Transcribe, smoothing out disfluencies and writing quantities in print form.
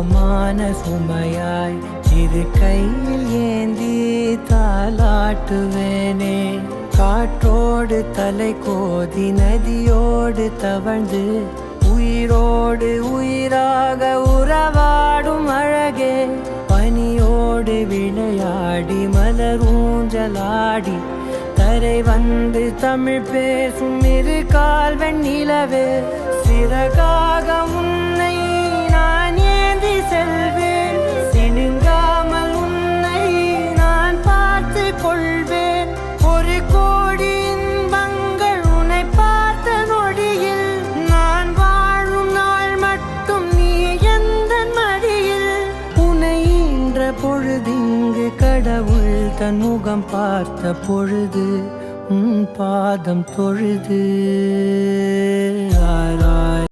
சுகமான சுமையாய் சிறு கையில் ஏந்தி தாலாட்டுவேனே. காற்றோடு தலை கோதி நதியோடு தவழ்ந்து உயிரோடு உயிராக உறவாடும் அழகே. பனியோடு விளையாடி மலரூஞ்சலாடி தரை வந்து தமிழ் பேசும் இரு கால் வெண்ணிலவே. சிறகாக உன்னை நான் ஏந்தி செல்வேன், சினுங்காமல் உன்னை நான் பார்த்து கொள்வேன். ஒரு கோடி இன்பங்கள் உன்னை பார்த்த நொடியில், நான் வாழும் நாள் மட்டும் நீ எந்த மடியில். உன்னை ஈன்ற பொழுதிங்கு கடவுள் தன் முகம் பார்த்த பொழுது உன் பாதம் தொழுது.